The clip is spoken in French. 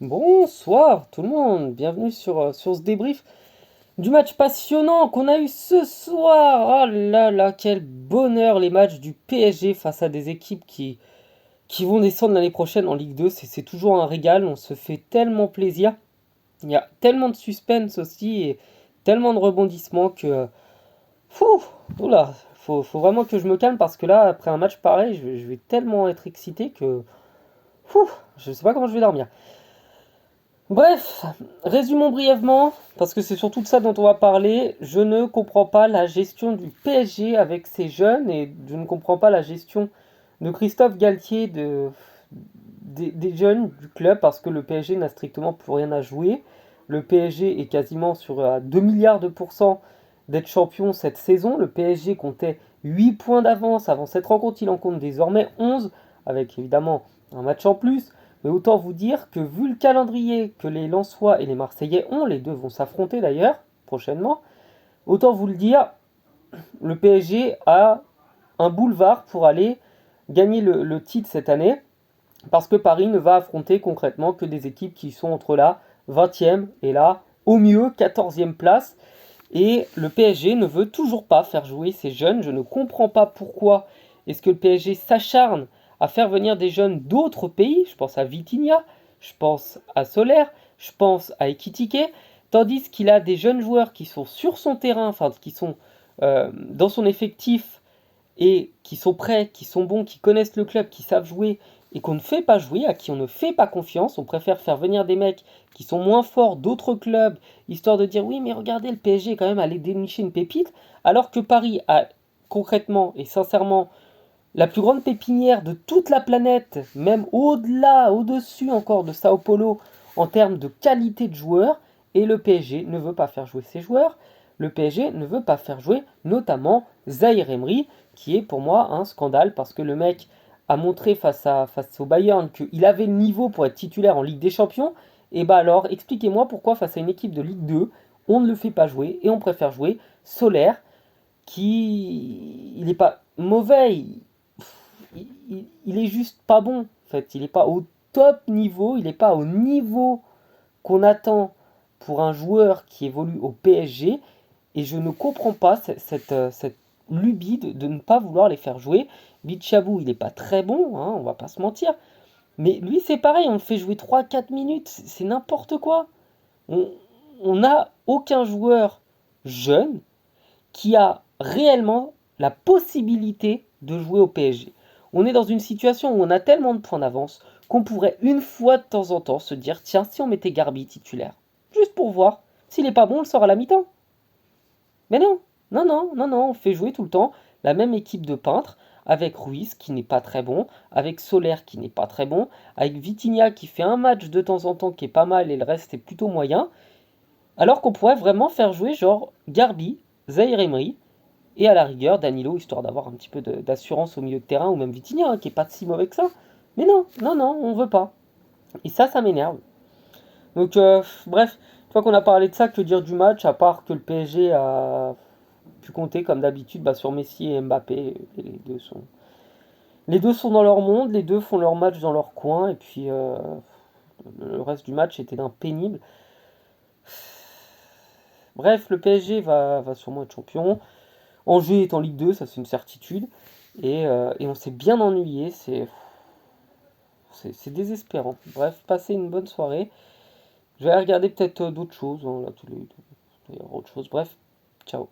Bonsoir tout le monde, bienvenue sur ce débrief du match passionnant qu'on a eu ce soir. Oh là là, quel bonheur les matchs du PSG face à des équipes qui vont descendre l'année prochaine en Ligue 2. C'est toujours un régal, on se fait tellement plaisir. Il y a tellement de suspense aussi et tellement de rebondissements que... Fou, oula, faut vraiment que je me calme parce que là, après un match pareil, je vais tellement être excité que... Fou, je sais pas comment je vais dormir. Bref, résumons brièvement, parce que c'est surtout de ça dont on va parler. Je ne comprends pas la gestion du PSG avec ces jeunes et je ne comprends pas la gestion de Christophe Galtier des jeunes du club parce que le PSG n'a strictement plus rien à jouer. Le PSG est quasiment sur 2 milliards de pourcents d'être champion cette saison. Le PSG comptait 8 points d'avance avant cette rencontre, il en compte désormais 11 avec évidemment un match en plus. Mais autant vous dire que vu le calendrier que les Lensois et les Marseillais ont, les deux vont s'affronter d'ailleurs prochainement, autant vous le dire, le PSG a un boulevard pour aller gagner le titre cette année, parce que Paris ne va affronter concrètement que des équipes qui sont entre la 20e et la, au mieux, 14e place. Et le PSG ne veut toujours pas faire jouer ces jeunes. Je ne comprends pas pourquoi est-ce que le PSG s'acharne à faire venir des jeunes d'autres pays. Je pense à Vitinha, je pense à Soler, je pense à Ekitike. Tandis qu'il a des jeunes joueurs qui sont sur son terrain, enfin qui sont dans son effectif et qui sont prêts, qui sont bons, qui connaissent le club, qui savent jouer et qu'on ne fait pas jouer, à qui on ne fait pas confiance. On préfère faire venir des mecs qui sont moins forts d'autres clubs, histoire de dire oui, mais regardez, le PSG est quand même allé dénicher une pépite, alors que Paris a concrètement et sincèrement la plus grande pépinière de toute la planète, même au-delà, au-dessus encore de Sao Paulo en termes de qualité de joueurs, et le PSG ne veut pas faire jouer ses joueurs. Le PSG ne veut pas faire jouer notamment Zahir Emery, qui est pour moi un scandale parce que le mec a montré face au Bayern qu'il avait le niveau pour être titulaire en Ligue des Champions. Et bah alors, expliquez-moi pourquoi face à une équipe de Ligue 2, on ne le fait pas jouer et on préfère jouer Solaire, qui il n'est pas mauvais, il est juste pas bon. En fait, il n'est pas au top niveau, il n'est pas au niveau qu'on attend pour un joueur qui évolue au PSG. Et je ne comprends pas cette lubie de ne pas vouloir les faire jouer. Bichabou, il n'est pas très bon, hein, on va pas se mentir. Mais lui, c'est pareil, on le fait jouer 3 4 minutes, c'est n'importe quoi. On on n'a aucun joueur jeune qui a réellement la possibilité de jouer au PSG. On est dans une situation où on a tellement de points d'avance qu'on pourrait une fois de temps en temps se dire tiens, si on mettait Garbi titulaire, juste pour voir. S'il est pas bon, on le sort à la mi-temps. Mais non, non, non, non, non, on fait jouer tout le temps la même équipe de peintres, avec Ruiz qui n'est pas très bon, avec Soler qui n'est pas très bon, avec Vitinha qui fait un match de temps en temps qui est pas mal et le reste est plutôt moyen, alors qu'on pourrait vraiment faire jouer genre Garbi, Zaire Emery, et à la rigueur Danilo, histoire d'avoir un petit peu d'assurance au milieu de terrain, ou même Vitinha, hein, qui est pas si mauvais que ça. Mais non, non, non, on veut pas. Et ça m'énerve. Donc, bref, une fois qu'on a parlé de ça, que dire du match, à part que le PSG a pu compter comme d'habitude bah, sur Messi et Mbappé. Les deux sont dans leur monde, les deux font leur match dans leur coin, et puis le reste du match était d'un pénible. Bref, le PSG va sûrement être champion. Angers est en Ligue 2, ça c'est une certitude. Et on s'est bien ennuyé, c'est désespérant. Bref, passez une bonne soirée. Je vais aller regarder peut-être d'autres choses, hein, là, il y aura autre chose. Bref, ciao.